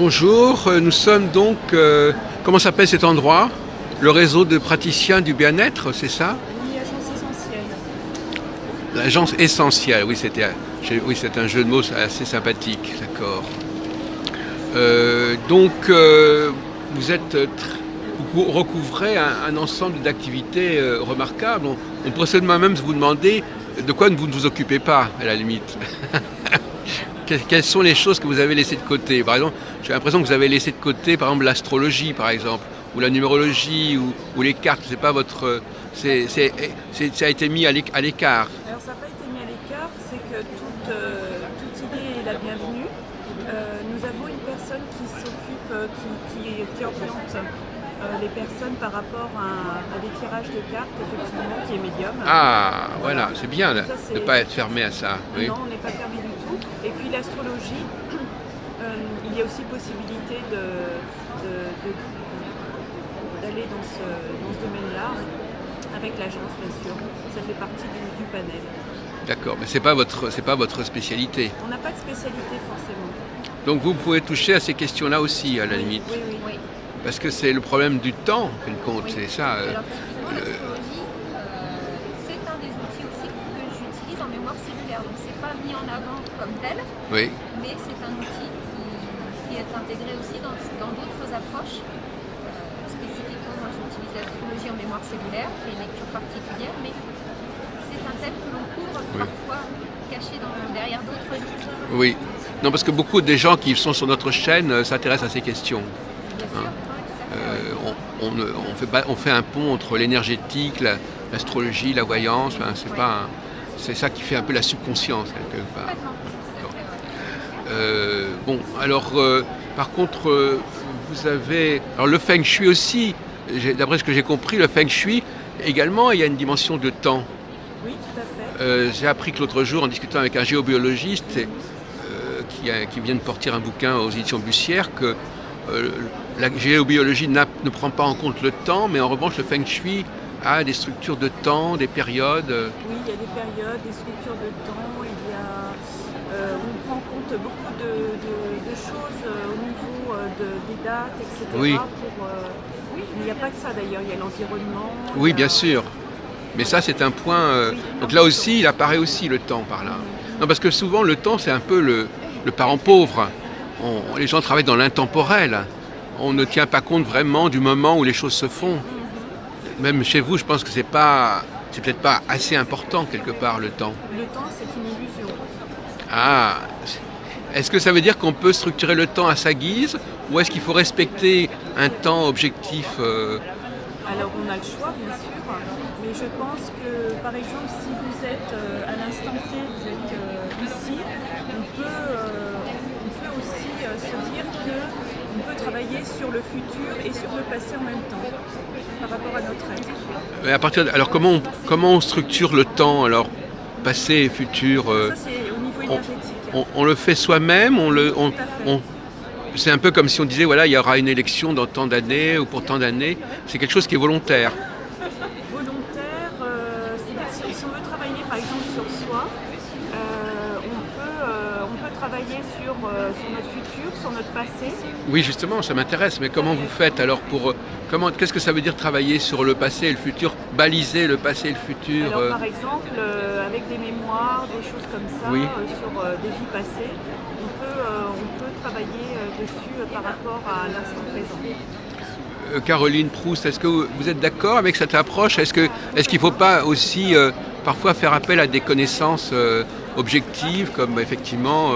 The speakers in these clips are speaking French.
Bonjour, nous sommes donc, comment s'appelle cet endroit? Le réseau de praticiens du bien-être, c'est ça? Oui, agence essentielle. L'agence essentielle, oui, oui, c'est un jeu de mots assez sympathique, d'accord. Vous êtes, vous recouvrez un ensemble d'activités remarquables. On pourrait seulement même vous demander de quoi vous ne vous occupez pas, à la limite. Quelles sont les choses que vous avez laissées de côté? Par exemple, j'ai l'impression que vous avez laissé de côté, par exemple, l'astrologie, par exemple, ou la numérologie, ou les cartes. C'est pas votre, ça a été mis à l'écart. Alors ça n'a pas été mis à l'écart, c'est que toute idée est la bienvenue. Nous avons une personne qui s'occupe, qui oriente les personnes par rapport à des tirages de cartes, effectivement, qui est médium. Ah, voilà, c'est bien de Ça, ne pas être fermé à ça. Oui. Non, on n'est pas fermé du tout. Et puis l'astrologie, il y a aussi possibilité d'aller dans ce domaine-là, avec l'agence bien sûr. Ça fait partie du panel. D'accord, mais c'est pas votre spécialité. On n'a pas de spécialité forcément. Donc vous pouvez toucher à ces questions-là aussi, à la limite. Oui, oui. Oui. Parce que c'est le problème du temps, en fin de compte, Oui. c'est ça. Alors typiquement, l'astrologie, c'est un des outils aussi que j'utilise en mémoire cellulaire. Donc c'est pas mis en avant comme tel, Oui, mais c'est un outil qui est intégré aussi dans d'autres approches. Spécifiquement, moi j'utilise l'astrologie en mémoire cellulaire, qui est une lecture particulière, mais c'est un thème que l'on couvre parfois caché derrière d'autres outils. oui. Non, parce que beaucoup des gens qui sont sur notre chaîne s'intéressent à ces questions. Bien sûr, Hein. tout à fait. On fait un pont entre l'énergétique, l'astrologie, la voyance. Enfin, c'est ça qui fait un peu la subconscience, quelque part. Complètement. Tout à fait, ouais. Bon, alors, par contre, vous avez... Alors, le Feng Shui aussi, d'après ce que j'ai compris, le Feng Shui, également, il y a une dimension de temps. Oui, tout à fait. J'ai appris que l'autre jour, en discutant avec un géobiologiste qui vient de sortir un bouquin aux éditions Bussière, que la géobiologie ne prend pas en compte le temps, mais en revanche, le Feng Shui a des structures de temps, des périodes. Oui, il y a des périodes, des structures de temps, on prend en compte beaucoup de choses au niveau des dates, etc. Oui. Oui, mais il n'y a pas que ça d'ailleurs, il y a l'environnement. Oui, il y a- bien sûr. Mais ça, c'est un point... donc là aussi, il apparaît aussi le temps par là. Non, parce que souvent, le temps, c'est un peu le parent pauvre. Les gens travaillent dans l'intemporel. On ne tient pas compte vraiment du moment où les choses se font. Même chez vous, je pense que c'est peut-être pas assez important quelque part le temps. Le temps, c'est une illusion. Ah, est-ce que ça veut dire qu'on peut structurer le temps à sa guise, ou est-ce qu'il faut respecter un temps objectif Alors on a le choix bien sûr, mais je pense que par exemple si vous êtes à l'instant T, vous êtes ici, on peut aussi se dire qu'on peut travailler sur le futur et sur le passé en même temps par rapport à notre être. Mais alors comment on structure le temps alors, passé et futur Ça c'est au niveau énergétique. on le fait soi-même, c'est un peu comme si on disait voilà, il y aura une élection dans tant d'années ou pour tant d'années. C'est quelque chose qui est volontaire. Volontaire, c'est-à-dire si on veut travailler par exemple sur soi, on peut travailler sur notre futur, sur notre passé. Oui, justement, ça m'intéresse. Mais comment vous faites alors qu'est-ce que ça veut dire travailler sur le passé et le futur, baliser le passé et le futur Alors par exemple, avec des mémoires, des choses comme ça, Oui. sur des vies passées, on peut travailler dessus par rapport à l'instant présent. Caroline Proust, est-ce que vous êtes d'accord avec cette approche? Est-ce qu'il ne faut pas aussi parfois faire appel à des connaissances objectives comme effectivement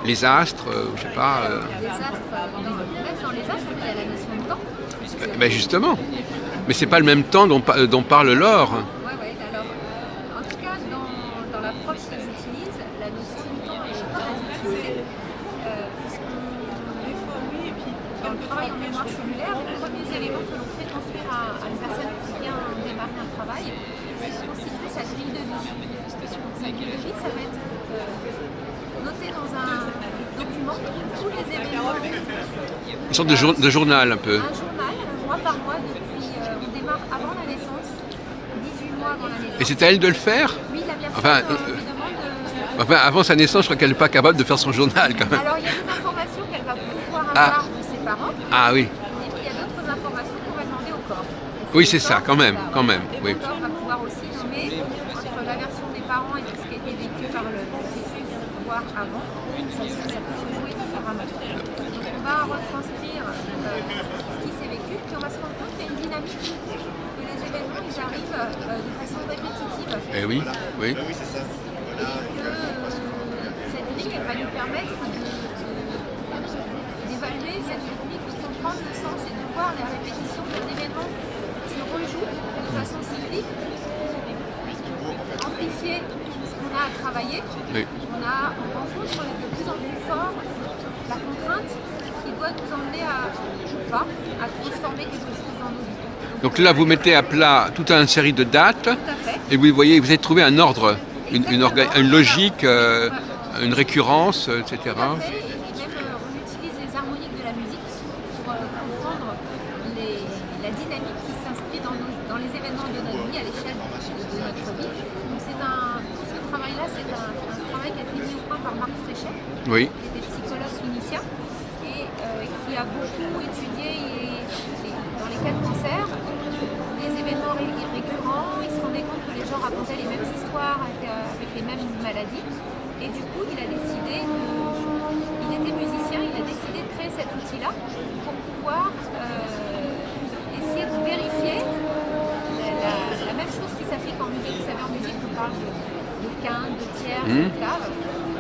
les astres, je sais pas. Les astres, même dans les astres, il y a la notion de temps. puisque- Ben justement. Mais c'est pas le même temps dont parle l'or. Ouais, alors, en tout cas, dans l'approche que j'utilise, la notion de temps est très utilisée. Des fois oui, et puis Dans le travail en mémoire cellulaire, les premiers éléments que l'on fait construire à une personne qui vient démarrer un travail, c'est de constituer sa grille de vie. Sa grille de vie, ça va être noté dans un document tous les événements, Une sorte de journal un peu. un journal, mois par mois, depuis on démarre avant la naissance, 18 mois avant la naissance. Et c'est à elle de le faire? Oui, la personne Enfin, lui demande de... Enfin, avant sa naissance, je crois qu'elle n'est pas capable de faire son journal quand même. Alors, il y a des informations qu'elle va pouvoir part de ses parents. Ah oui. Et puis il y a d'autres informations qu'on va demander au corps. Oui, c'est ça, quand même, quand même. Et Oui. le corps va pouvoir aussi nommer entre la version des parents et ce qui a été vécu par le processus, voire avant. Ça peut se jouer différemment. Donc on va retranscrire ce qui s'est vécu, puis on va se rendre compte qu'il y a une dynamique, que les événements ils arrivent de façon répétitive. Eh oui, oui. Et que cette grille elle va nous permettre d'évaluer cette technique, de comprendre le sens et de voir la répétition d'un événement se rejoue de façon cyclique pour amplifier ce qu'on a à travailler. Oui. On rencontre de plus en plus fort la contrainte qui doit nous emmener ou pas, à transformer quelque chose dans nos vies. Donc là, vous mettez à plat toute une série de dates Tout à fait. et vous voyez, vous avez trouvé un ordre, Exactement. une logique, une récurrence, etc. Tout à fait. Et même on utilise les harmoniques de la musique pour comprendre la dynamique qui s'inscrit dans les événements de notre vie à l'échelle de notre vie. Donc ce travail-là, c'est un travail qui a été mis au point par Marc Fréchet, Oui. qui était psychologue clinicien et qui a beaucoup étudié dans les cas de cancer des événements récurrents. Il se rendait compte que les gens racontaient les mêmes histoires avec les mêmes maladies. Et du coup, il était musicien, il a décidé de créer cet outil-là pour pouvoir essayer de vérifier la même chose qui s'applique en musique. Vous savez, en musique, on parle de quinte, de tierce, de clave.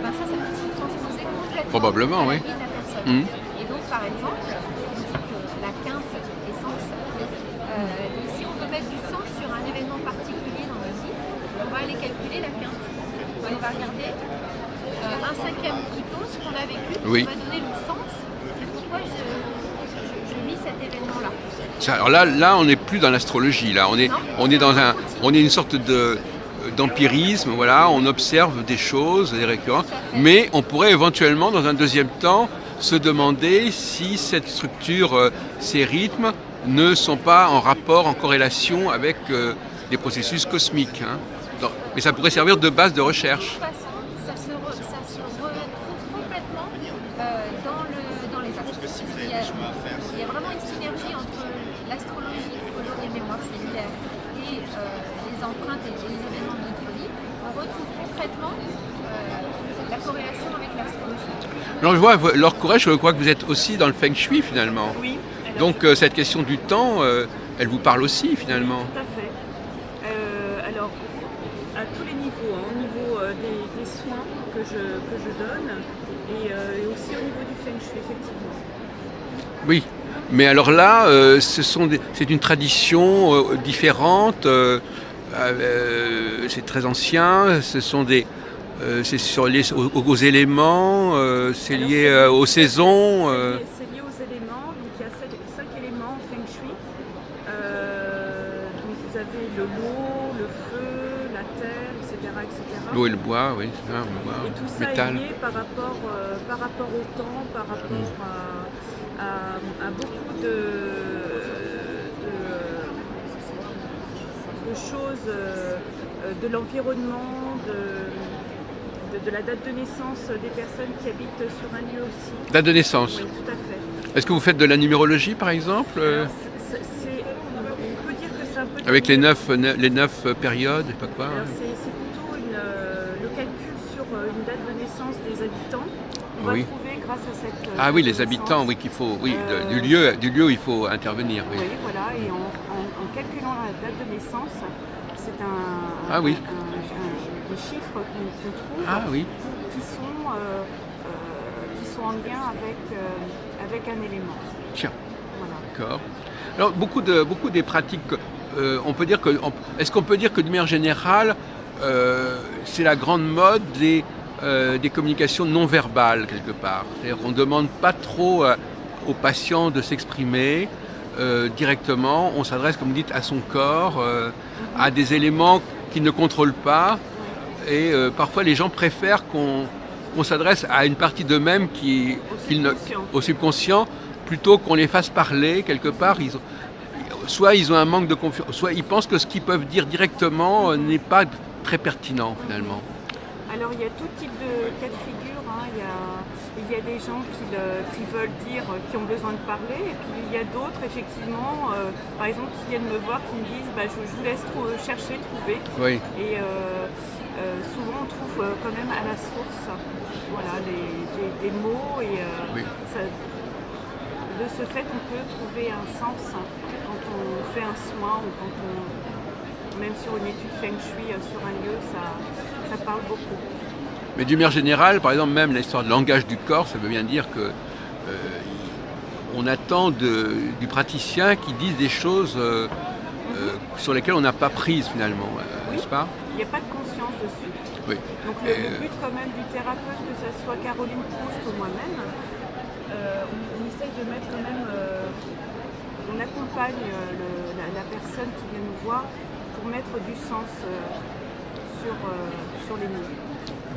Ben ça peut se transposer complètement Probablement, à la oui. vie de la personne. Et donc, par exemple, on dit que la quinte est sens. Et si on veut mettre du sens sur un événement particulier dans la vie, on va aller calculer la quinte. On va regarder un cinquième plutôt ce qu'on a vécu, Oui. qui va donner le sens. C'est pourquoi je vis cet événement-là. Alors là, on n'est plus dans l'astrologie. Là, on est une sorte d'empirisme. Voilà, on observe des choses, des récurrences. Mais on pourrait éventuellement, dans un deuxième temps, se demander si cette structure, ces rythmes, ne sont pas en rapport, en corrélation avec des processus cosmiques. Hein. Mais ça pourrait servir de base de recherche. De toute façon, ça se retrouve complètement dans les astres. Il y a vraiment une synergie entre l'astrologie, les mémoires cellulaires et les empreintes et les événements de notre vie. On retrouve concrètement la corrélation avec l'astrologie. Alors je vois, Laure Courret, je crois que vous êtes aussi dans le Feng Shui finalement. Oui. Donc cette question du temps, elle vous parle aussi finalement. Tout à fait. Alors, à tous les niveaux, au niveau des soins que je donne et aussi au niveau du Feng Shui, effectivement. Oui, mais alors là, c'est une tradition différente, c'est très ancien, c'est aux éléments, c'est lié aux saisons. C'est lié aux éléments, donc il y a 5 éléments en Feng Shui. Donc vous avez l'eau, le feu, la terre, etc. L'eau et le bois, oui, c'est ça, le bois, Et tout ça métal. est lié par rapport au temps, par rapport à beaucoup de choses, de l'environnement, de la date de naissance des personnes qui habitent sur un lieu aussi. Date de naissance. Oui, tout à fait. Est-ce que vous faites de la numérologie par exemple Alors, on peut dire que c'est un peu... avec les 9 périodes, je sais pas quoi. Alors, c'est plutôt le calcul sur une date de naissance des habitants. On va Oui. trouver grâce à cette... Ah oui, date de les habitants, naissance. oui, qu'il faut, oui, du lieu, il faut intervenir. Oui. Oui, voilà, et en calculant la date de naissance, c'est Ah oui. des chiffres qu'on trouve Ah oui. qui sont en lien avec un élément. Tiens, Voilà. d'accord. Alors beaucoup des pratiques, est-ce qu'on peut dire que de manière générale, c'est la grande mode des communications non verbales quelque part. C'est-à-dire qu'on ne demande pas trop aux patients de s'exprimer directement. On s'adresse, comme vous dites, à son corps, à des éléments qu'il ne contrôle pas. Et parfois, les gens préfèrent qu'on s'adresse à une partie d'eux-mêmes au subconscient, plutôt qu'on les fasse parler quelque part. Soit ils ont un manque de confiance, soit ils pensent que ce qu'ils peuvent dire directement n'est pas très pertinent finalement. Alors il y a tout type de cas de figure, hein. il y a des gens qui veulent dire, qui ont besoin de parler, et puis il y a d'autres, effectivement, par exemple, qui viennent me voir, qui me disent je vous laisse chercher, trouver. Oui. Et souvent, on trouve quand même à la source voilà, des mots, et Oui. de ce fait, on peut trouver un sens quand on fait un soin, ou quand même sur une étude Feng Shui, sur un lieu, ça parle beaucoup. Mais d'une manière générale, par exemple, même l'histoire de langage du corps, ça veut bien dire que on attend du praticien qu'il dise des choses sur lesquelles on n'a pas prise finalement, Oui. n'est-ce pas? Il n'y a pas de conscience dessus. Oui. Donc le but quand même du thérapeute, que ce soit Caroline Proust ou moi-même, on essaye de mettre quand même, on accompagne la personne qui vient nous voir pour mettre du sens sur les mots.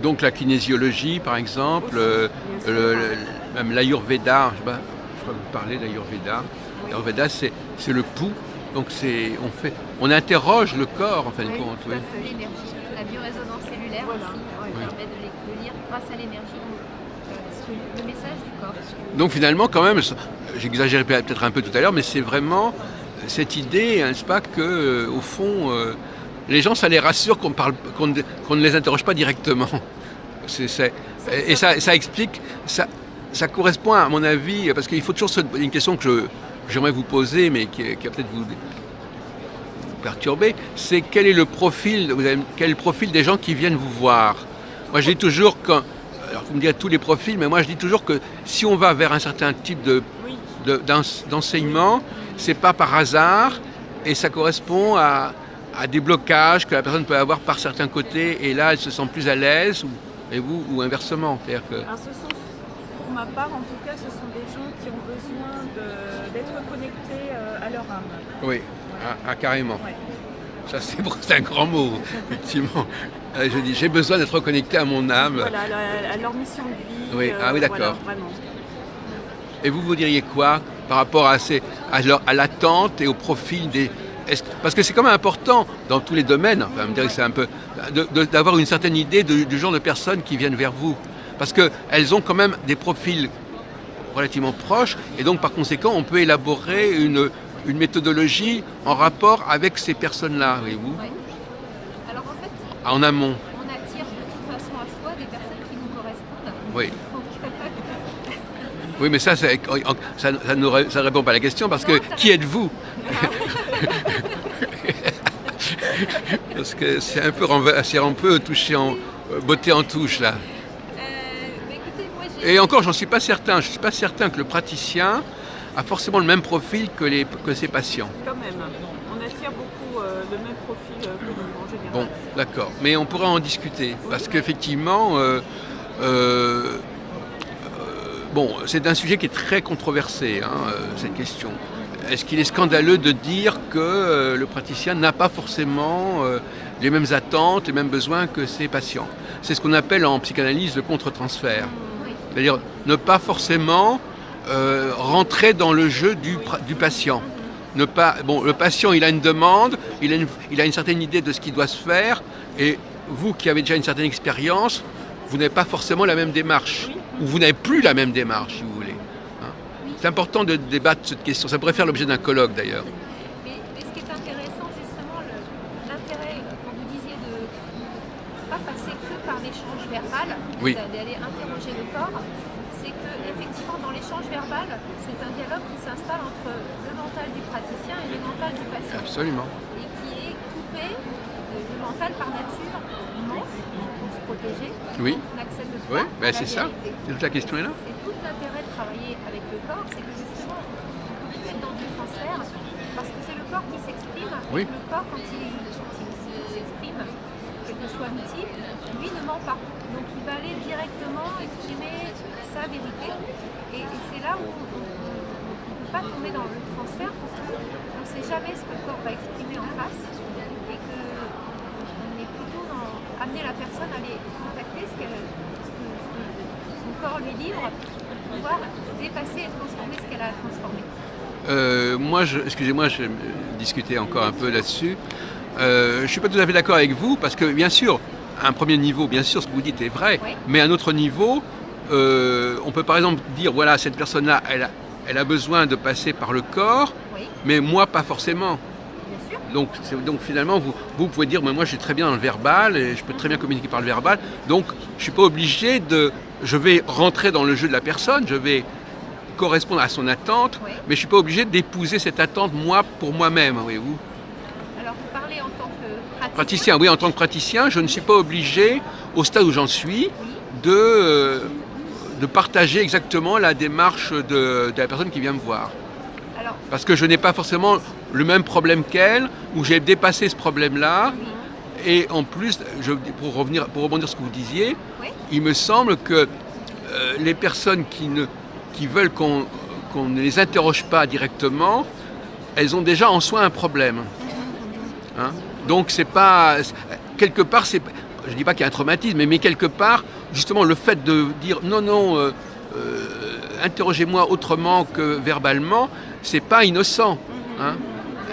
Donc la kinésiologie, par exemple, Aussi, bien sûr. même l'Ayurveda, je crois que vous parlez d'Ayurveda. Oui. L'Ayurveda, c'est le pouls. Donc on interroge le corps en fin de Oui, compte. tout à fait. L'énergie, la biorésonance cellulaire Voilà. aussi, qui permet de lire grâce à l'énergie le message du corps. Donc finalement, quand même, j'exagérais peut-être un peu tout à l'heure, mais c'est vraiment cette idée, n'est-ce pas, que au fond, les gens, ça les rassure qu'on ne les interroge pas directement. Et ça explique, ça correspond à mon avis, parce qu'il faut toujours une question que j'aimerais vous poser, mais qui va peut-être vous perturber, c'est quel est le profil des gens qui viennent vous voir. Moi, je dis toujours alors vous me direz tous les profils, mais moi je dis toujours que si on va vers un certain type d'enseignement, c'est pas par hasard, et ça correspond à des blocages que la personne peut avoir par certains côtés, et là elle se sent plus à l'aise, ou inversement. C'est-à-dire que... Alors, pour ma part, en tout cas, ce sont des gens qui ont besoin d'être connectés à leur âme. Oui, carrément. Ouais. Ça, c'est un grand mot, effectivement. Je dis, j'ai besoin d'être reconnecté à mon âme. Voilà, à leur mission de vie. Oui, oui, d'accord. Voilà, vraiment. Et vous diriez quoi par rapport à l'attente et au profil des... Parce que c'est quand même important dans tous les domaines, enfin, me dire que c'est un peu, d'avoir une certaine idée du genre de personnes qui viennent vers vous. Parce qu'elles ont quand même des profils relativement proches, et donc par conséquent, on peut élaborer une méthodologie en rapport avec ces personnes-là, voyez-vous. Oui. Alors en fait, En amont. on attire de toute façon à soi des personnes qui nous correspondent. Oui. Donc, Oui, mais ça ne répond pas à la question, parce que qui êtes-vous? Parce que c'est un peu touché en beauté en touche là. écoutez, moi Et encore, j'en suis pas certain. Je suis pas certain que le praticien a forcément le même profil que ses patients. Quand même, on attire beaucoup le même profil que nous, en général. Bon, d'accord. Mais on pourra en discuter, parce qu'effectivement, bon, c'est un sujet qui est très controversé, cette question. Est-ce qu'il est scandaleux de dire que le praticien n'a pas forcément les mêmes attentes, les mêmes besoins que ses patients? C'est ce qu'on appelle en psychanalyse le contre-transfert. Oui. C'est-à-dire ne pas forcément rentrer dans le jeu du patient. Le patient, il a une demande, il a une certaine idée de ce qui doit se faire, et vous qui avez déjà une certaine expérience, vous n'avez pas forcément la même démarche, ou vous n'avez plus la même démarche, si vous voulez. C'est important de débattre cette question. Ça pourrait faire l'objet d'un colloque, d'ailleurs. Mais ce qui est intéressant, justement, l'intérêt, quand vous disiez de ne pas passer que par l'échange verbal, Oui. d'aller interroger le corps, c'est que effectivement dans l'échange verbal, c'est un dialogue qui s'installe entre le mental du praticien et le mental du patient. Absolument. Et qui est coupé, le mental par nature ment pour se protéger, Oui. on n'accepte pas Oui, la c'est ça. vérité. Toute la question est là. C'est tout l'intérêt de travailler avec le corps, c'est que justement, on peut plus être dans du transfert, parce que c'est le corps qui s'exprime, Oui. et le corps, quand il s'exprime, quel que soit l'outil, lui ne ment pas. Donc il va aller directement exprimer sa vérité, et c'est là où on ne peut pas tomber dans le transfert, parce qu'on ne sait jamais ce que le corps va exprimer en face, et qu'on est plutôt dans amener la personne à aller contacter ce que son corps lui livre, pour pouvoir dépasser et transformer ce qu'elle a transformé. Excusez-moi, je discutais encore un peu là-dessus. Je ne suis pas tout à fait d'accord avec vous, parce que bien sûr, à un premier niveau, bien sûr, ce que vous dites est vrai, Oui. mais à un autre niveau, on peut par exemple dire, voilà, cette personne-là, elle a besoin de passer par le corps, Oui, mais moi, pas forcément. bien sûr. Donc finalement, vous pouvez dire, mais moi je suis très bien dans le verbal et je peux très bien communiquer par le verbal. Donc je ne suis pas obligé de... Je vais rentrer dans le jeu de la personne, je vais correspondre à son attente, Oui. mais je ne suis pas obligé d'épouser cette attente moi pour moi-même, voyez-vous. Alors, vous parlez en tant que Praticien, oui, en tant que praticien, je ne suis pas obligé, au stade où j'en suis, Oui, de partager exactement la démarche de la personne qui vient me voir. alors, Parce que je n'ai pas forcément le même problème qu'elle, ou j'ai dépassé ce problème-là. oui, Et en plus, pour rebondir sur ce que vous disiez, oui, il me semble que les personnes qui veulent qu'on ne les interroge pas directement, elles ont déjà en soi un problème. Hein. Donc c'est pas... Quelque part, je ne dis pas qu'il y a un traumatisme, mais quelque part, justement, le fait de dire non, non, interrogez-moi autrement que verbalement, c'est pas innocent. Hein.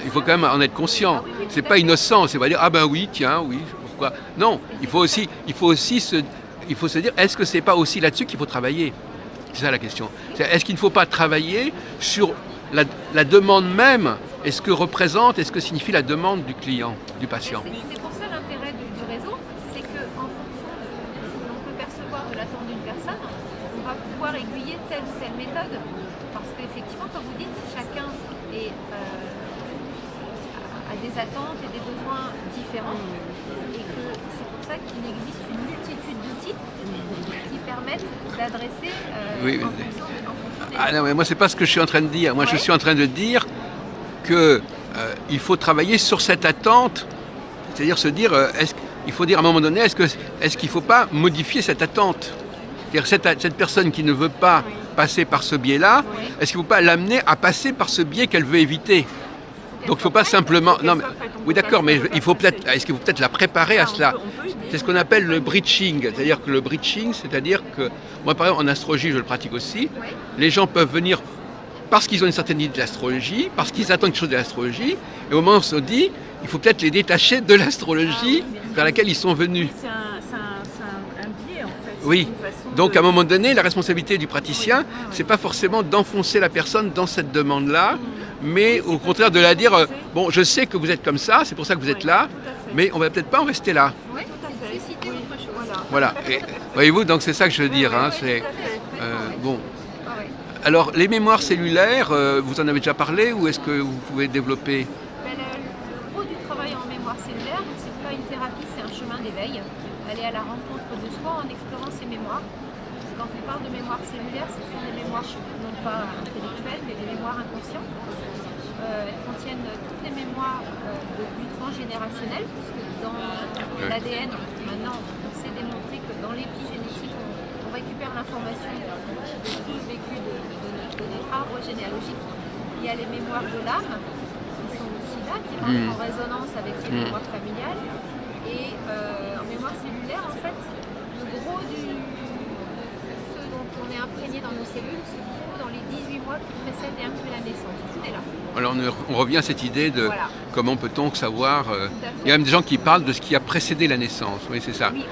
Il faut quand même en être conscient. C'est pas innocent, c'est pas dire ah ben oui, tiens, oui, pourquoi. Non, il faut se dire est-ce que c'est pas aussi là-dessus qu'il faut travailler. C'est ça la question. Est-ce qu'il ne faut pas travailler sur la demande même? Est-ce que signifie la demande du client, du patient? c'est pour ça l'intérêt du réseau, c'est qu'en fonction de ce que l'on peut percevoir de l'attente d'une personne, on va pouvoir aiguiller telle ou telle méthode. Parce qu'effectivement, comme vous dites, chacun a des attentes et des besoins différents. Et que c'est pour ça qu'il existe une multitude d'outils qui permettent d'adresser Oui, en fonction des... Ah non, mais moi c'est pas ce que je suis en train de dire. Moi je Ouais. suis en train de dire que il faut travailler sur cette attente, c'est-à-dire se dire, il faut dire à un moment donné, est-ce qu'il ne faut pas modifier cette attente? C'est-à-dire cette personne qui ne veut pas passer par ce biais-là, Oui. est-ce qu'il ne faut pas l'amener à passer par ce biais qu'elle veut éviter? Donc il ne faut pas simplement... Non, mais, oui d'accord, mais il faut peut-être... Est-ce qu'il faut peut-être la préparer à cela? C'est ce qu'on appelle le breaching. C'est-à-dire que le breaching, c'est-à-dire que... Moi par exemple en astrologie, je le pratique aussi. Oui. Les gens peuvent venir parce qu'ils ont une certaine idée de l'astrologie, parce qu'ils attendent quelque chose de l'astrologie, et au moment où on se dit, il faut peut-être les détacher de l'astrologie vers laquelle ils sont venus. C'est un biais en fait. Oui. C'est une façon Donc de- à un moment donné, la responsabilité du praticien, Oui, oui. c'est pas forcément d'enfoncer la personne dans cette demande-là, mais au contraire de la dire, bon, je sais que vous êtes comme ça, c'est pour ça que vous êtes Oui, là, tout à fait. mais on va peut-être pas en rester là. Oui, Tout à c'est fait. susciter Oui. autre chose. Voilà. Voilà. Et, voyez-vous, donc c'est ça que je veux dire. Hein, c'est, Tout à fait. bon. Ah ouais. Alors, les mémoires cellulaires, vous en avez déjà parlé ou est-ce que vous pouvez développer? Ben, le gros du travail en mémoire cellulaire, c'est pas une thérapie, c'est un chemin d'éveil. Aller à la rencontre de soi en explorant ses mémoires. Quand on parle de mémoire cellulaire, ce sont des mémoires non pas intellectuelles, mais des mémoires inconscientes. Elles contiennent toutes les mémoires du transgénérationnel, puisque dans l'ADN, maintenant, on s'est démontré que dans l'épigénétique, on récupère l'information de tout le vécu de notre arbre généalogique. Il y a les mémoires de l'âme, qui sont aussi là, qui rentrent en résonance avec ces mémoires familiales. Et en mémoire cellulaire, en fait, le gros ce dont on est imprégné dans nos cellules se trouve dans les 18 mois qui précèdent et incluent la naissance. Tout est là. Alors on revient à cette idée de Voilà. comment peut-on savoir... Tout à fait. il y a même des gens qui parlent de ce qui a précédé la naissance. Oui, c'est ça. Oui,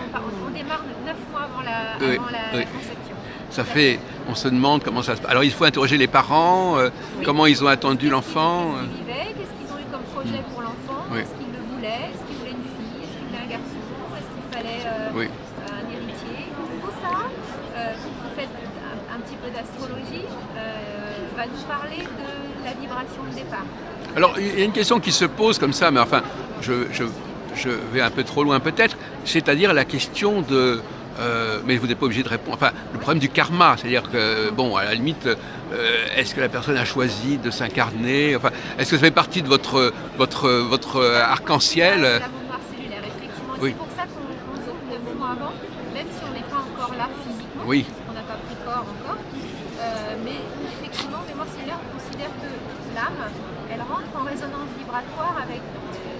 on démarre 9 mois avant la Oui, oui. conception. Ça fait... On se demande comment ça se passe. Alors il faut interroger les parents, comment ils ont attendu l'enfant. Qu'est-ce qu'ils vivaient, qu'est-ce qu'ils ont eu comme projet pour l'enfant, Oui. est-ce qu'ils le voulaient, est-ce qu'ils voulaient une fille, est-ce qu'ils voulaient un garçon, est-ce qu'il fallait Oui. un héritier. Tout ça, en fait, un petit peu d'astrologie, va nous parler de la vibration de départ. Alors, il y a une question qui se pose comme ça, mais enfin, je vais un peu trop loin peut-être, c'est-à-dire la question de... mais vous n'êtes pas obligé de répondre. Enfin, le problème du karma, c'est-à-dire que, bon, à la limite, est-ce que la personne a choisi de s'incarner? Enfin, est-ce que ça fait partie de votre arc-en-ciel? La mémoire cellulaire, effectivement. Oui. C'est pour ça qu'on zone le moment avant, même si on n'est pas encore là physiquement, Oui. parce qu'on n'a pas pris corps encore. Mais effectivement, mémoire cellulaire, on considère que l'âme, elle rentre en résonance vibratoire avec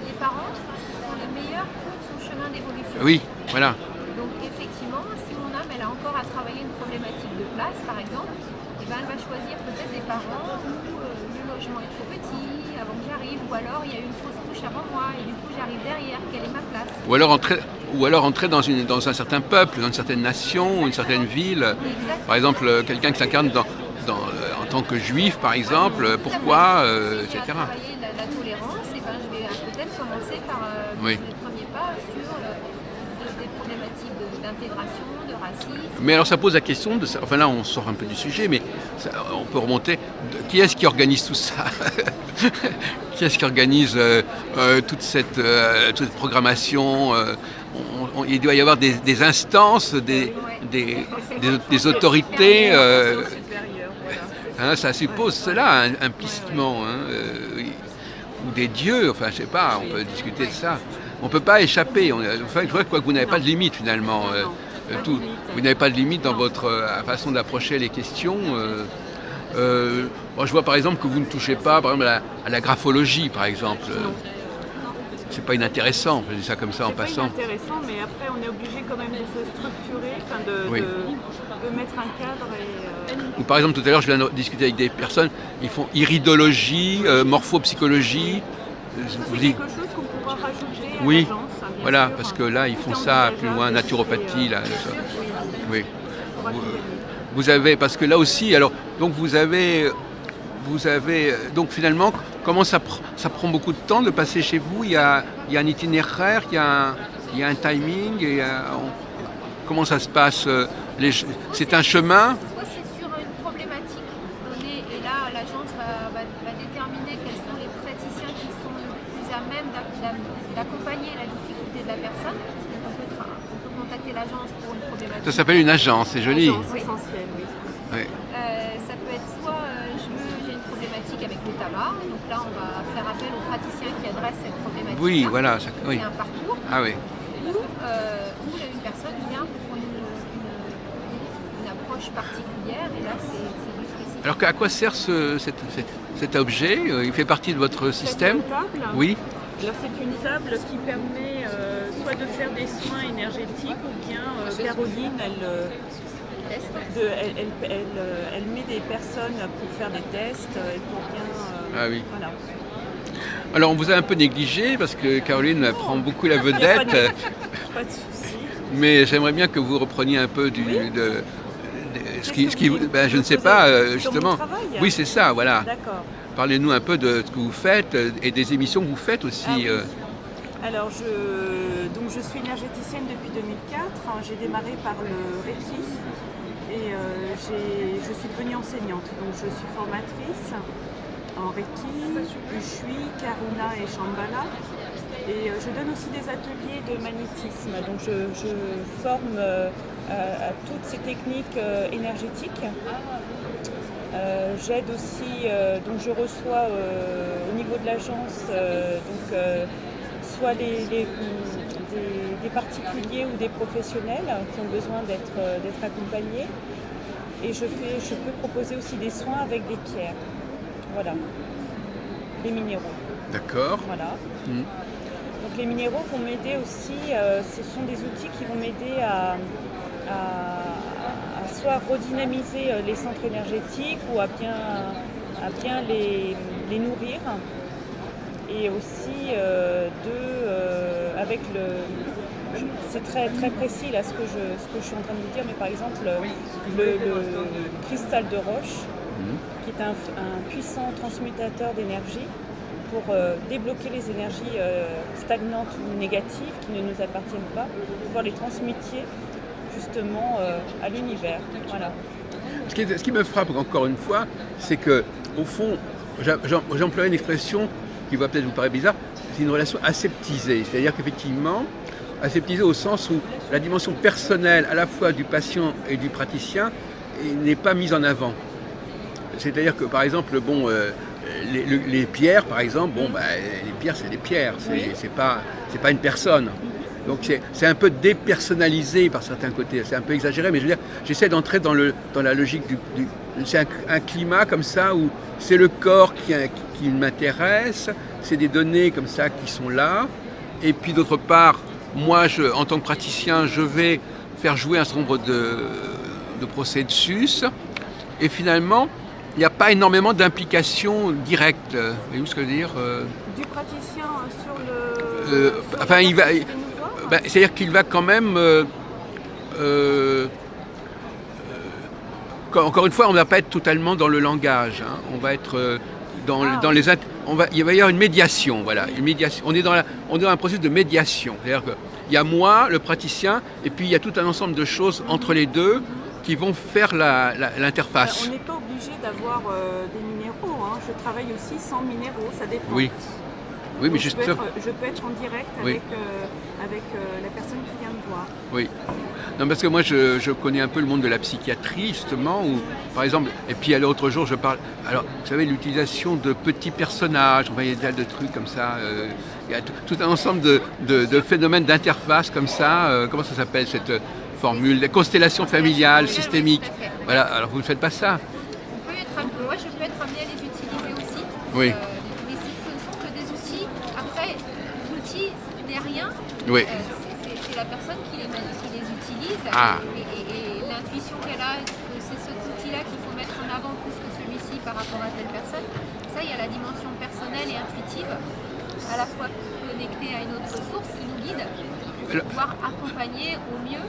les parents qui sont les meilleurs pour son chemin d'évolution. Oui, voilà. Donc effectivement, si mon âme, elle a encore à travailler une problématique de place, par exemple, eh ben, elle va choisir peut-être des parents où le logement est trop petit avant que j'arrive, ou alors il y a eu une fausse couche touche avant moi, et du coup j'arrive derrière, quelle est ma place? Ou alors entrer dans un certain peuple, dans une certaine nation, une certaine ville. Exact. Par exemple, quelqu'un qui s'incarne en tant que juif, par exemple, pourquoi, Si etc. à travailler la tolérance, et ben, je vais peut-être commencer par Oui. le premier pas sur des problématiques d'intégration, de racisme. Mais alors ça pose la question de ça. Enfin là, on sort un peu du sujet, mais on peut remonter. Qui est-ce qui organise tout ça? Qui est-ce qui organise toute cette programmation? Il doit y avoir des instances, des autorités. Supérieur, voilà. Ça suppose cela implicitement, ou des dieux. Enfin, je sais pas. On peut discuter de ça. On peut pas échapper. Je vois que vous n'avez pas de limite finalement. Vous n'avez pas de limite dans votre façon d'approcher les questions. Moi, je vois par exemple que vous ne touchez pas, par exemple, à la graphologie, par exemple. C'est pas inintéressant, je dis ça comme ça en passant. C'est pas inintéressant, mais après on est obligé quand même de se structurer, de mettre un cadre. Ou par exemple, tout à l'heure, je viens de discuter avec des personnes, ils font iridologie, morphopsychologie. C'est quelque chose qu'on pourra rajouter à Oui, l'agence, hein, bien voilà, sûr. parce que là, ils font C'est ça plus envisageable loin, de naturopathie, là. trouver, Oui. pour accompagner. Vous avez, parce que là aussi, alors, donc vous avez, donc finalement, comment ça prend beaucoup de temps de passer chez vous? Il y a un itinéraire, il y a un timing, comment ça se passe? C'est un chemin? Soit c'est sur une problématique donnée, et là l'agence va déterminer quels sont les praticiens qui sont le plus à même d'accompagner la difficulté de la personne. On peut contacter l'agence pour une problématique. Ça s'appelle une agence, c'est joli. L'agence essentielle, oui. Oui. Ça peut être soit j'ai une problématique avec le tabac, donc là on va faire appel au praticien qui adresse cette problématique. Oui, voilà. Oui. C'est un parcours. Ah oui. Où une personne vient pour une approche particulière, et là c'est du spécifique. Alors à quoi sert cet objet? Il fait partie de votre système? Cette table, Oui. alors c'est une table qui permet soit de faire des soins énergétiques, ou bien Caroline, elle met des personnes pour faire des tests et pour bien. Ah oui. Voilà. Alors on vous a un peu négligé parce que Caroline prend beaucoup la vedette, Pas de souci. mais j'aimerais bien que vous repreniez un peu ce qui je ne sais pas, justement. Sur mon travail. Oui, c'est ça, voilà. D'accord. Parlez-nous un peu de ce que vous faites et des émissions que vous faites aussi. Ah oui. Alors je suis énergéticienne depuis 2004. J'ai démarré par le Reiki et je suis devenue enseignante. Donc je suis formatrice en Reiki, Ushui, Karuna et Shambhala. Et je donne aussi des ateliers de magnétisme. Donc je forme à toutes ces techniques énergétiques. J'aide aussi, donc je reçois au niveau de l'agence soit des particuliers ou des professionnels qui ont besoin d'être accompagnés. Et je peux proposer aussi des soins avec des pierres. Voilà, les minéraux. D'accord. Voilà. Donc les minéraux vont m'aider aussi, ce sont des outils qui vont m'aider à soit redynamiser les centres énergétiques ou à bien les nourrir. Et aussi avec c'est très, très précis là ce que je suis en train de vous dire, mais par exemple le cristal de roche, qui est un puissant transmutateur d'énergie pour débloquer les énergies stagnantes ou négatives qui ne nous appartiennent pas, pour pouvoir les transmuter justement à l'univers. Voilà. Ce qui me frappe encore une fois, c'est que au fond, j'emploie une expression qui va peut-être vous paraître bizarre, c'est une relation aseptisée. C'est-à-dire qu'effectivement, aseptisée au sens où la dimension personnelle à la fois du patient et du praticien n'est pas mise en avant. C'est-à-dire que par exemple, les pierres, par exemple, les pierres c'est des pierres, c'est pas une personne. Donc c'est un peu dépersonnalisé par certains côtés, c'est un peu exagéré, mais je veux dire, j'essaie d'entrer dans la logique c'est un climat comme ça où c'est le corps qui m'intéresse, c'est des données comme ça qui sont là, et puis d'autre part, moi en tant que praticien, je vais faire jouer un certain nombre de processus, et finalement, il n'y a pas énormément d'implication directe. Vous voyez ce que je veux dire Du praticien sur enfin, les il va, personnes qui viennent nous voir. c'est-à-dire qu'il va quand même. Encore une fois, on ne va pas être totalement dans le langage. Hein. On va être dans les. Il va y avoir une médiation. Voilà, une médiation. On est dans un processus de médiation. C'est-à-dire qu'il y a moi, le praticien, et puis il y a tout un ensemble de choses entre les deux qui vont faire l'interface. On n'est pas obligé d'avoir des minéraux. Hein. Je travaille aussi sans minéraux, ça dépend. Oui. Oui, mais je peux être en direct avec la personne qui vient me voir. Oui. Non, parce que moi, je connais un peu le monde de la psychiatrie, justement, où, par exemple, et puis l'autre jour, je parle, alors, vous savez, l'utilisation de petits personnages, on va y a de trucs comme ça, il y a tout un ensemble de phénomènes d'interface comme ça, comment ça s'appelle cette formule, des constellations familiales, systémiques. Voilà, alors vous ne faites pas ça. Moi, je peux être amenée à les utiliser aussi. Oui. Mais ce ne sont que des outils. Après, l'outil n'est rien. Oui. C'est la personne qui les utilise et l'intuition qu'elle a, que c'est cet outil-là qu'il faut mettre en avant plus que celui-ci par rapport à telle personne. Ça, il y a la dimension personnelle et intuitive, à la fois connectée à une autre source qui nous guide, pour pouvoir accompagner au mieux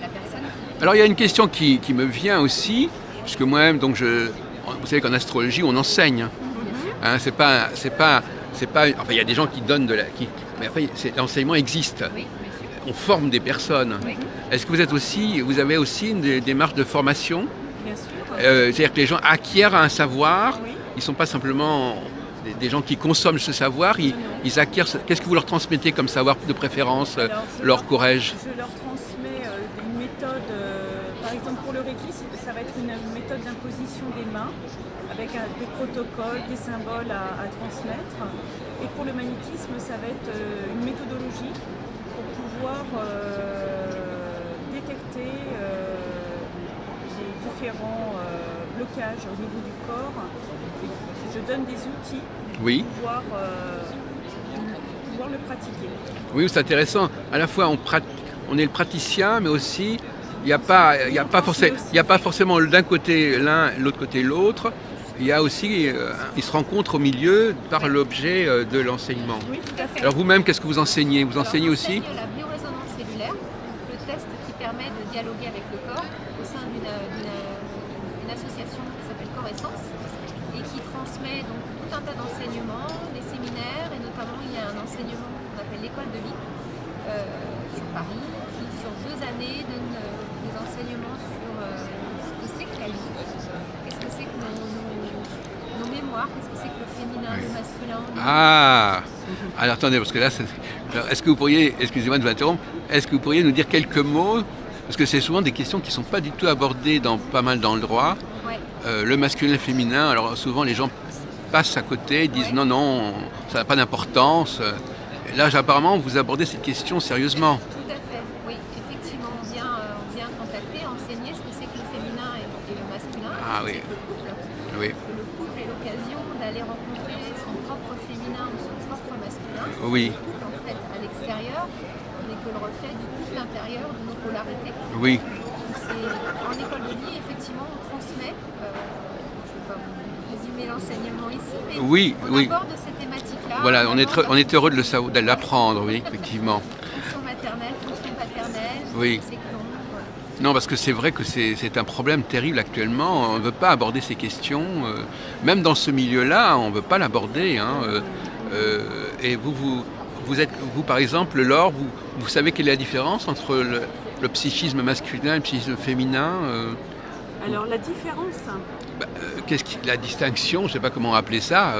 la personne. Alors il y a une question qui me vient aussi, puisque moi-même, donc vous savez qu'en astrologie, on enseigne. Hein, c'est pas, enfin, il y a des gens qui donnent mais après, l'enseignement existe. Oui. On forme des personnes. Oui. Est-ce que vous avez aussi une démarche de formation? Bien sûr. C'est-à-dire que les gens acquièrent un savoir, Oui. ils ne sont pas simplement des gens qui consomment ce savoir, ils acquièrent. Qu'est-ce que vous leur transmettez comme savoir de préférence, leur courage? Je leur transmets une méthode, par exemple pour le Reiki, ça va être une méthode d'imposition des mains, avec des protocoles, des symboles à transmettre. Et pour le magnétisme, ça va être une méthodologie pour pouvoir détecter les différents blocages au niveau du corps. Je donne des outils Oui. pour pouvoir le pratiquer. Oui, c'est intéressant. À la fois, on est le praticien, mais aussi, il n'y a pas forcément d'un côté l'un, l'autre côté l'autre. Il y a aussi, ils se rencontrent au milieu par l'objet de l'enseignement. Oui, tout à fait. Alors vous-même, qu'est-ce que vous enseignez? Vous enseignez aussi la biorésonance cellulaire, le test qui permet de dialoguer avec le corps au sein d'une association qui s'appelle Corps Essence et qui transmet donc tout un tas d'enseignements, des séminaires, et notamment il y a un enseignement qu'on appelle l'école de vie sur Paris qui sur 2 années donne des enseignements sur ce que c'est que la vie, qu'est-ce que c'est que nos mémoires, qu'est-ce que c'est que le féminin, le masculin. Ah. Alors attendez, parce que là, est-ce que vous pourriez, excusez-moi de vous interrompre, est-ce que vous pourriez nous dire quelques mots? Parce que c'est souvent des questions qui ne sont pas du tout abordées pas mal dans le droit. Ouais. Le masculin et le féminin, alors souvent les gens passent à côté, disent non, ça n'a pas d'importance. Et là, apparemment, vous abordez cette question sérieusement. Tout à fait, oui, effectivement, on vient contacter, enseigner ce que c'est que le féminin et le masculin, Ah oui. c'est que le couple. Oui. Que le couple est l'occasion d'aller rencontrer son propre féminin ou son propre masculin. Oui. Le couple, en fait, à l'extérieur, n'est que le reflet du couple intérieur, de nos polarités. Oui. En école de vie, effectivement, on transmet, je ne vais pas vous résumer l'enseignement ici, mais on aborde ces thématiques-là. Voilà, on est heureux de l'apprendre, oui, effectivement. Fonction maternelle, fonction paternelle, Oui. c'est que l'on... Non, parce que c'est vrai que c'est un problème terrible actuellement. On ne veut pas aborder ces questions. Même dans ce milieu-là, on ne veut pas l'aborder. Hein. Et vous, par exemple, Laure, vous savez quelle est la différence entre le psychisme masculin et le psychisme féminin Alors la différence, la distinction, je ne sais pas comment appeler ça,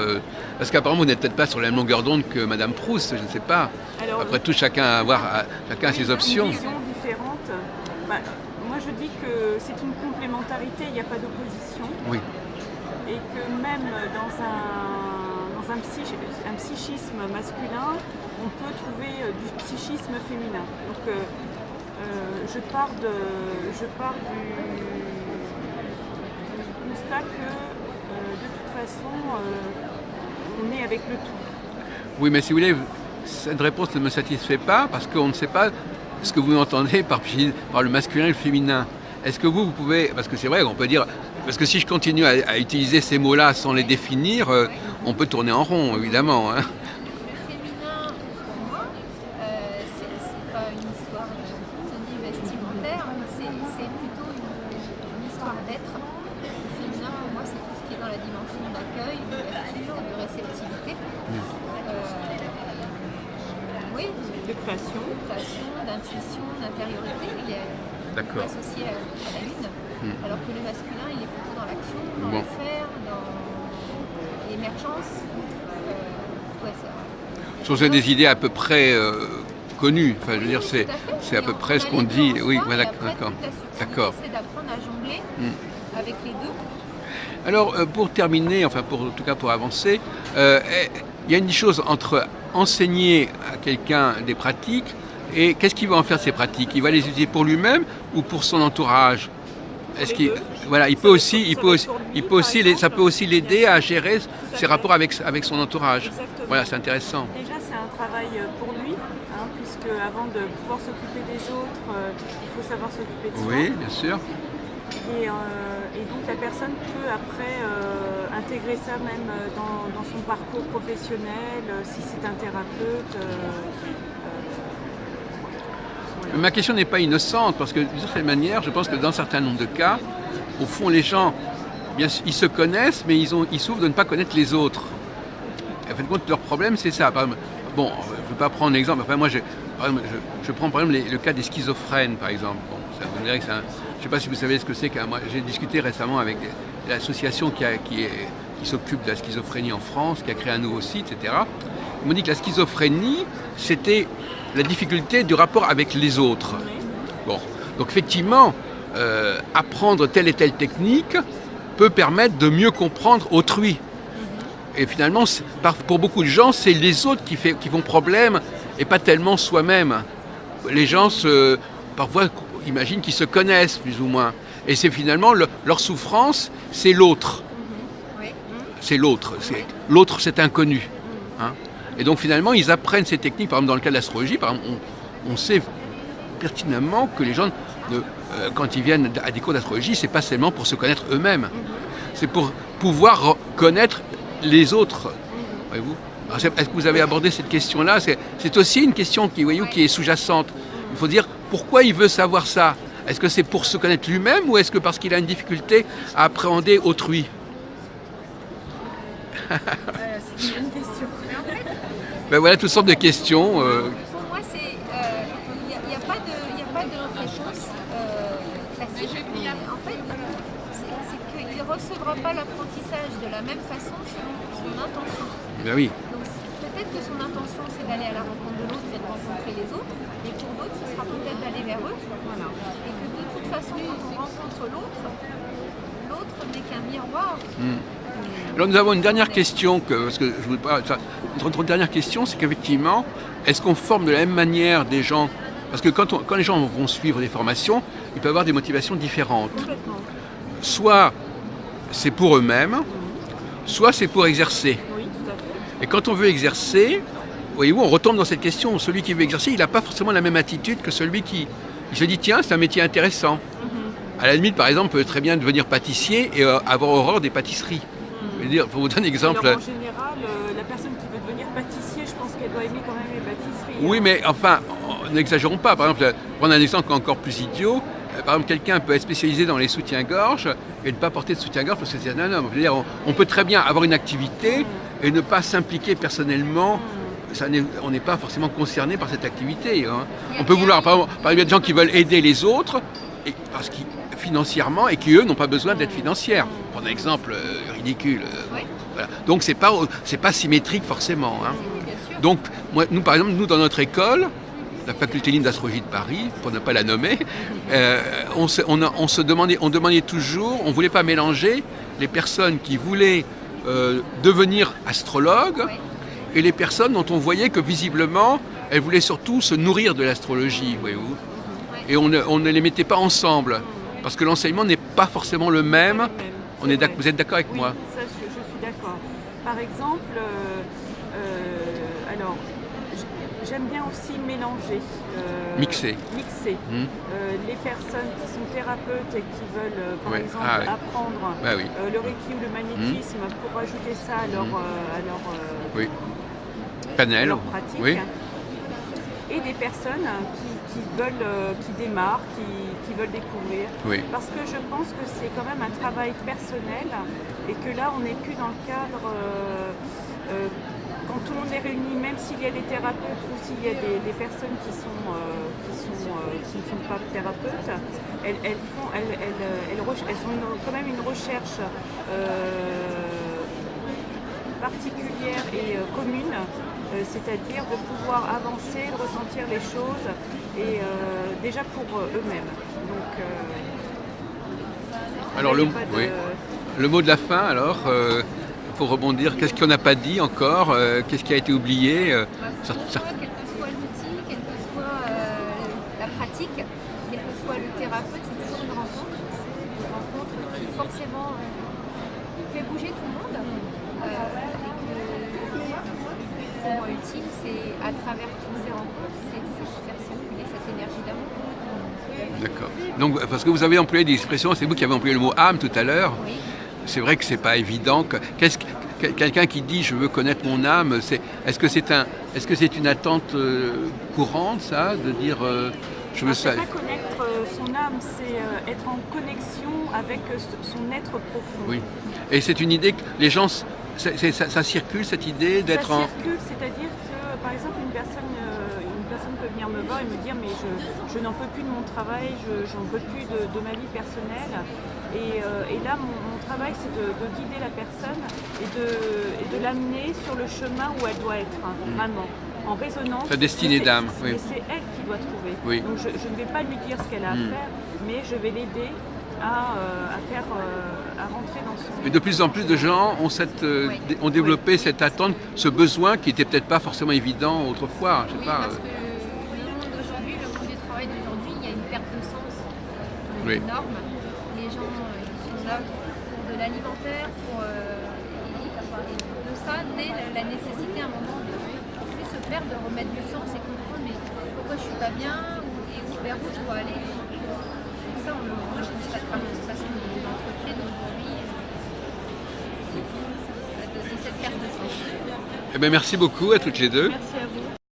parce qu'apparemment vous n'êtes peut-être pas sur la même longueur d'onde que Madame Proust, je ne sais pas. alors, Après tout, chacun a ses options. Une vision différente. Moi je dis que c'est une complémentarité, il n'y a pas d'opposition. Oui. Et que même dans un psychisme masculin, on peut trouver du psychisme féminin. Donc je pars du constat que de toute façon on est avec le tout. Oui, mais si vous voulez, cette réponse ne me satisfait pas parce qu'on ne sait pas ce que vous entendez par le masculin et le féminin. Est-ce que vous pouvez, parce que c'est vrai, on peut dire Parce que si je continue à utiliser ces mots-là sans les définir, on peut tourner en rond, évidemment. Hein. Le féminin, pour moi, c'est pas une histoire de tenue vestimentaire, c'est plutôt une histoire d'être. Le féminin, moi, c'est tout ce qui est dans la dimension d'accueil, d'ouverture, de réceptivité. Oui, De création. d'intuition, d'intériorité. Il est D'accord. associé à la lune, alors que le masculin, il est plutôt dans l'action, dans Bon. le faire, dans l'émergence. Ouais, Ce sont des idées à peu près connues. Enfin, je veux dire, c'est à peu près ce qu'on dit. Oui, voilà, d'accord. D'accord. C'est d'apprendre à jongler avec les deux. Alors, pour terminer, enfin, en tout cas pour avancer, il y a une chose entre enseigner à quelqu'un des pratiques et qu'est-ce qu'il va en faire de ces pratiques? Il va les utiliser pour lui-même ou pour son entourage? Est-ce qu'il, voilà, il peut aussi, ça peut aussi l'aider à gérer ses rapports avec son entourage. Exactement. Voilà, c'est intéressant. Déjà, c'est un travail pour lui, puisque avant de pouvoir s'occuper des autres, il faut savoir s'occuper de soi. Oui, bien sûr. Et donc la personne peut après intégrer ça même dans son parcours professionnel, si c'est un thérapeute. Voilà. Ma question n'est pas innocente parce que d'une certaine manière, je pense que dans un certain nombre de cas, au fond, les gens, bien, ils se connaissent, mais ils souffrent de ne pas connaître les autres. En fin de compte, leur problème, c'est ça. Bon, je ne vais pas prendre un exemple. Enfin, moi, je prends par exemple le cas des schizophrènes, par exemple. Bon, ça vous dirait que je ne sais pas si vous savez ce que c'est. Moi, j'ai discuté récemment avec l'association qui s'occupe de la schizophrénie en France, qui a créé un nouveau site, etc. Ils m'ont dit que la schizophrénie, c'était la difficulté du rapport avec les autres. Bon, donc effectivement, apprendre telle et telle technique peut permettre de mieux comprendre autrui. Et finalement, pour beaucoup de gens, c'est les autres qui font problème et pas tellement soi-même. Les gens parfois imaginent qu'ils se connaissent plus ou moins. Et c'est finalement leur souffrance, c'est l'autre. C'est l'autre. L'autre, c'est inconnu. Hein. Et donc finalement, ils apprennent ces techniques. Par exemple, dans le cas de l'astrologie, par exemple, on sait pertinemment que les gens, quand ils viennent à des cours d'astrologie, c'est pas seulement pour se connaître eux-mêmes. C'est pour pouvoir connaître les autres. Voyez-vous ? Alors, est-ce que vous avez abordé cette question-là ? C'est aussi une question qui est sous-jacente. Il faut dire pourquoi il veut savoir ça. Est-ce que c'est pour se connaître lui-même ou est-ce que parce qu'il a une difficulté à appréhender autrui ? C'est une bonne question. Mais en fait, Voilà toutes sortes de questions. pour moi, il n'y a pas de réponse classique. Mais en fait, c'est qu'il ne recevra pas l'apprentissage de la même façon selon son intention. Ben oui. Donc peut-être que son intention, c'est d'aller à la rencontre de l'autre et de rencontrer les autres. Et pour d'autres, ce sera peut-être d'aller vers eux. Voilà. Et que de toute façon, quand on rencontre l'autre n'est qu'un miroir. Alors nous avons une dernière question, notre dernière question, c'est qu'effectivement, est-ce qu'on forme de la même manière des gens ? Parce que quand les gens vont suivre des formations, ils peuvent avoir des motivations différentes. Complètement. Soit c'est pour eux-mêmes, soit c'est pour exercer. Oui, tout à fait. Et quand on veut exercer, voyez-vous, on retombe dans cette question. Celui qui veut exercer, il n'a pas forcément la même attitude que celui qui il se dit tiens, c'est un métier intéressant. À la limite, par exemple, peut très bien devenir pâtissier et avoir horreur des pâtisseries. Je veux dire, pour vous donner un exemple. Alors, en général, la personne qui veut devenir pâtissier, je pense qu'elle doit aimer quand même les pâtisseries. Oui, mais enfin, n'exagérons pas. Par exemple, prendre un exemple encore plus idiot. Par exemple, quelqu'un peut être spécialisé dans les soutiens-gorge et ne pas porter de soutien-gorge parce que c'est un homme. Je veux dire, on peut très bien avoir une activité et ne pas s'impliquer personnellement. On n'est pas forcément concerné par cette activité. Hein. On peut vouloir, par exemple, il y a des gens qui veulent aider les autres parce qu'ils financièrement et qui eux n'ont pas besoin d'être financières. Pour un exemple ridicule. Voilà. Donc c'est pas symétrique forcément. Hein. Donc nous par exemple nous dans notre école, la faculté libre d'astrologie de Paris, pour ne pas la nommer, on demandait toujours, on ne voulait pas mélanger les personnes qui voulaient devenir astrologues et les personnes dont on voyait que visiblement elles voulaient surtout se nourrir de l'astrologie, voyez-vous. Et on ne les mettait pas ensemble, parce que l'enseignement n'est pas forcément le même. Vous êtes d'accord avec moi ? Ça, je suis d'accord. Par exemple, alors, J'aime bien aussi mélanger. Mixer. Les personnes qui sont thérapeutes et qui veulent, par Ouais. exemple, Ah, ouais. apprendre Bah oui. le Reiki ou le magnétisme pour ajouter ça à Oui. Panel. leur pratique. Oui. Et des personnes qui veulent, qui démarrent, qui veulent découvrir. Oui. Parce que je pense que c'est quand même un travail personnel et que là, on n'est plus dans le cadre. Quand tout le monde est réuni, même s'il y a des thérapeutes ou s'il y a des personnes qui ne sont pas thérapeutes, elles ont quand même une recherche particulière et commune, c'est-à-dire de pouvoir avancer, de ressentir les choses et déjà pour eux-mêmes. Donc, Alors il y a pas de- oui. Le mot de la fin alors, pour rebondir, qu'est-ce qu'on n'a pas dit encore, qu'est-ce qui a été oublié Pour moi, quel que soit l'outil, quelle que soit la pratique, quel que soit le thérapeute, c'est toujours une rencontre. Une rencontre qui forcément fait bouger tout le monde. Et que pour moi utile, c'est à travers toutes ces rencontres, c'est de faire circuler cette énergie d'amour. D'accord. Donc, parce que vous avez employé des expressions, c'est vous qui avez employé le mot âme tout à l'heure. Oui. C'est vrai que c'est pas évident. Quelqu'un qui dit je veux connaître mon âme, est-ce que c'est une attente courante, ça, de dire je veux ça. C'est pas connaître son âme, c'est être en connexion avec son être profond. Oui. Et c'est une idée que les gens, ça circule cette idée d'être Ça circule, c'est-à-dire que par exemple une personne peut venir me voir et me dire mais je n'en peux plus de mon travail, j'en peux plus de ma vie personnelle. Et là mon travail c'est de guider la personne et de l'amener sur le chemin où elle doit être, vraiment. En résonance. Sa destinée d'âme. Oui. Mais c'est elle qui doit trouver. Oui. Donc je ne vais pas lui dire ce qu'elle a à faire, mais je vais l'aider à rentrer dans son... Et de plus en plus de gens ont développé cette attente, ce besoin qui n'était peut-être pas forcément évident autrefois. Je sais Oui, pas. parce que le monde d'aujourd'hui, le monde du travail d'aujourd'hui, il y a une perte de sens énorme. Les gens ils sont là pour de l'alimentaire, et de ça naît la nécessité à un moment de se perdre, de remettre du sens et comprendre mais pourquoi je suis pas bien et vers où je dois aller. Donc ça, on le constate par la façon de l'entreprise d'aujourd'hui. C'est cette perte de sens. Eh bien, merci beaucoup à toutes les deux. Merci à vous.